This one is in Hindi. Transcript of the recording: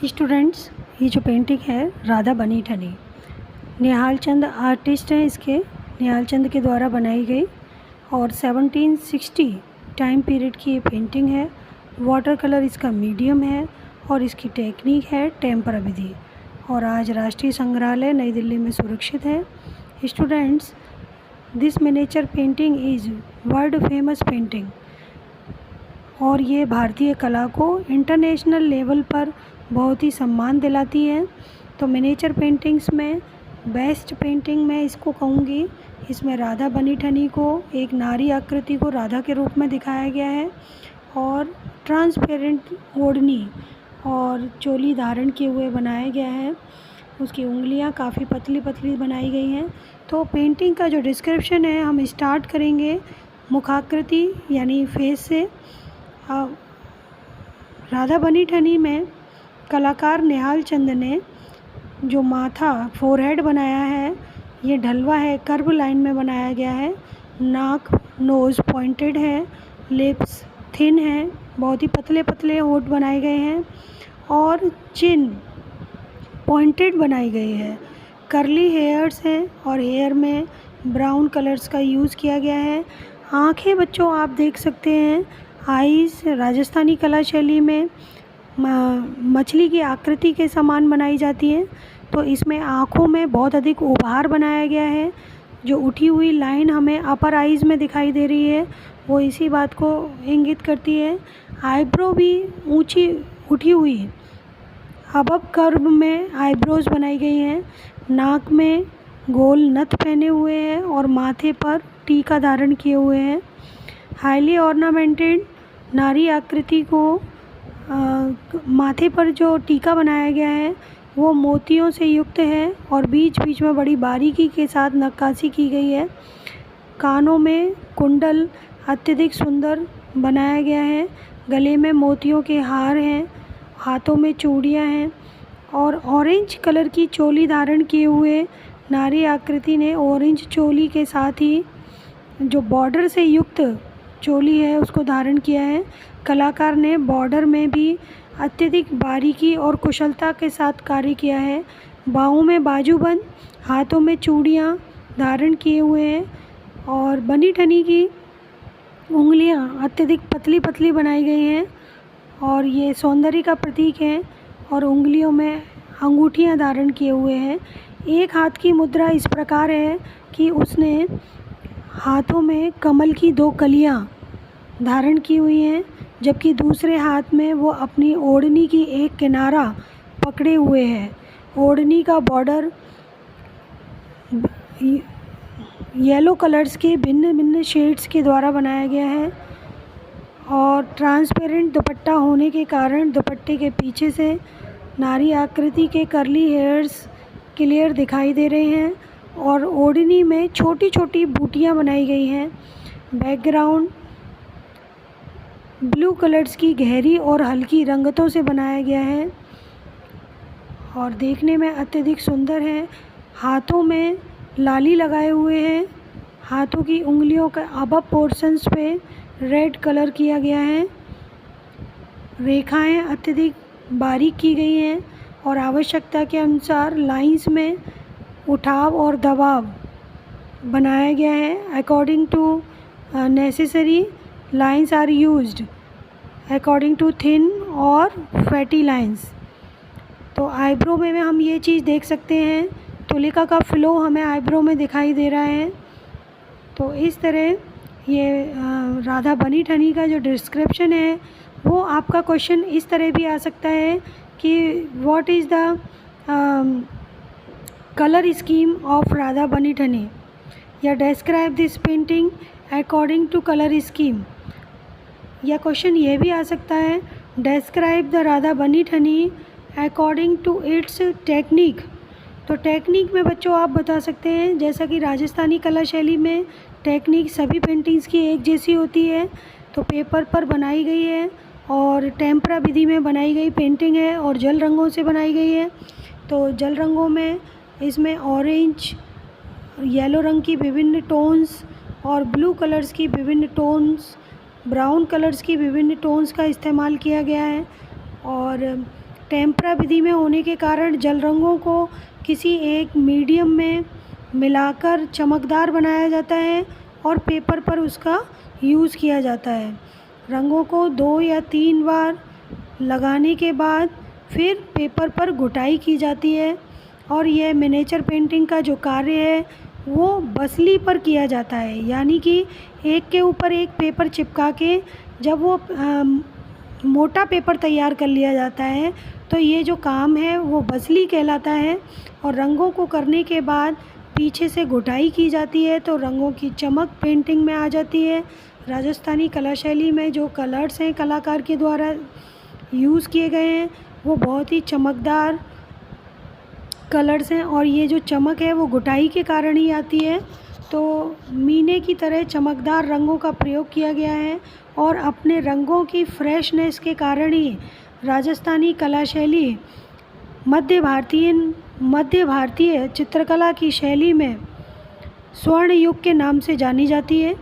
स्टूडेंट्स, ये जो पेंटिंग है राधा बनी ठनी, निहाल चंद आर्टिस्ट हैं। इसके निहाल चंद के द्वारा बनाई गई और 1760 टाइम पीरियड की ये पेंटिंग है। वाटर कलर इसका मीडियम है और इसकी टेक्निक है टेम्परा विधि और आज राष्ट्रीय संग्रहालय नई दिल्ली में सुरक्षित है। Students, this miniature painting is world famous painting और ये भारतीय कला को इंटरनेशनल लेवल पर बहुत ही सम्मान दिलाती है। तो मिनिएचर पेंटिंग्स में बेस्ट पेंटिंग मैं इसको कहूँगी। इसमें राधा बनी ठनी को एक नारी आकृति को राधा के रूप में दिखाया गया है और ट्रांसपेरेंट ओढ़नी और चोली धारण किए हुए बनाया गया है। उसकी उंगलियां काफ़ी पतली पतली बनाई गई हैं। तो पेंटिंग का जो डिस्क्रिप्शन है हम स्टार्ट करेंगे मुखाकृति यानी फेस से। राधा बनी ठनी में कलाकार निहाल चंद ने जो माथा फोरहेड बनाया है ये ढलवा है, कर्व लाइन में बनाया गया है। नाक नोज़ पॉइंटेड है, लिप्स थिन है, बहुत ही पतले पतले होंठ बनाए गए हैं और चिन पॉइंटेड बनाई गई है। कर्ली हेयर्स हैं और हेयर में ब्राउन कलर्स का यूज़ किया गया है। आँखें बच्चों आप देख सकते हैं, आईज़ राजस्थानी कला शैली में मछली की आकृति के समान बनाई जाती हैं। तो इसमें आँखों में बहुत अधिक उभार बनाया गया है। जो उठी हुई लाइन हमें अपर आईज़ में दिखाई दे रही है वो इसी बात को इंगित करती है। आईब्रो भी ऊंची उठी हुई है, अबब कर्व में आईब्रोज बनाई गई हैं। नाक में गोल नथ पहने हुए हैं और माथे पर टीका धारण किए हुए हैं। हाईली ऑर्नामेंटेड नारी आकृति को माथे पर जो टीका बनाया गया है वो मोतियों से युक्त है और बीच बीच में बड़ी बारीकी के साथ नक्काशी की गई है। कानों में कुंडल अत्यधिक सुंदर बनाया गया है। गले में मोतियों के हार हैं, हाथों में चूड़ियाँ हैं और ऑरेंज कलर की चोली धारण किए हुए नारी आकृति ने ऑरेंज चोली के साथ ही जो बॉर्डर से युक्त चोली है उसको धारण किया है। कलाकार ने बॉर्डर में भी अत्यधिक बारीकी और कुशलता के साथ कार्य किया है। बाहों में बाजूबंद, हाथों में चूड़ियाँ धारण किए हुए हैं और बनी ठनी की उंगलियां अत्यधिक पतली पतली बनाई गई हैं और ये सौंदर्य का प्रतीक है और उंगलियों में अंगूठियां धारण किए हुए हैं। एक हाथ की मुद्रा इस प्रकार है कि उसने हाथों में कमल की 2 कलियां धारण की हुई हैं, जबकि दूसरे हाथ में वो अपनी ओढ़नी की एक किनारा पकड़े हुए हैं। ओढ़नी का बॉर्डर येलो कलर्स के भिन्न भिन्न शेड्स के द्वारा बनाया गया है और ट्रांसपेरेंट दुपट्टा होने के कारण दुपट्टे के पीछे से नारी आकृति के कर्ली हेयर्स क्लियर दिखाई दे रहे हैं और ओढ़नी में छोटी छोटी बूटियां बनाई गई हैं। बैकग्राउंड ब्लू कलर्स की गहरी और हल्की रंगतों से बनाया गया है और देखने में अत्यधिक सुंदर है। हाथों में लाली लगाए हुए हैं, हाथों की उंगलियों का अबब पोर्शंस पे रेड कलर किया गया है। रेखाएं अत्यधिक बारीक की गई हैं और आवश्यकता के अनुसार लाइंस में उठाव और दबाव बनाया गया है। According to necessary lines are used according to thin or fatty lines. तो आईब्रो में हम ये चीज़ देख सकते हैं, तुलिका का फ्लो हमें आईब्रो में दिखाई दे रहा है। तो इस तरह ये राधा बनी ठनी का जो डिस्क्रिप्शन है वो आपका क्वेश्चन इस तरह भी आ सकता है कि what is the colour scheme of Radha Bani Thani या describe this painting according to colour scheme. या क्वेश्चन ये भी आ सकता है describe the Radha Bani Thani according to its technique. तो टेक्निक में बच्चों आप बता सकते हैं, जैसा कि राजस्थानी कला शैली में टेक्निक सभी पेंटिंग्स की एक जैसी होती है, तो पेपर पर बनाई गई है और टेम्परा विधि में बनाई गई पेंटिंग है और जल रंगों से बनाई गई है। तो जल रंगों में इसमें ऑरेंज, येलो रंग की विभिन्न टोन्स और ब्लू कलर्स की विभिन्न टोन्स, ब्राउन कलर्स की विभिन्न टोन्स का इस्तेमाल किया गया है और टेम्परा विधि में होने के कारण जल रंगों को किसी एक मीडियम में मिलाकर चमकदार बनाया जाता है और पेपर पर उसका यूज़ किया जाता है। रंगों को 2 या 3 बार लगाने के बाद फिर पेपर पर घुटाई की जाती है और यह मिनिएचर पेंटिंग का जो कार्य है वो बसली पर किया जाता है, यानी कि एक के ऊपर एक पेपर चिपका के जब वो मोटा पेपर तैयार कर लिया जाता है तो ये जो काम है वो बसली कहलाता है। और रंगों को करने के बाद पीछे से घुटाई की जाती है तो रंगों की चमक पेंटिंग में आ जाती है। राजस्थानी कला शैली में जो कलर्स हैं कलाकार के द्वारा यूज़ किए गए हैं वो बहुत ही चमकदार कलर्स हैं और ये जो चमक है वो घुटाई के कारण ही आती है। तो मीने की तरह चमकदार रंगों का प्रयोग किया गया है और अपने रंगों की फ्रेशनेस के कारण ही राजस्थानी कला शैली मध्य भारतीय चित्रकला की शैली में स्वर्ण युग के नाम से जानी जाती है।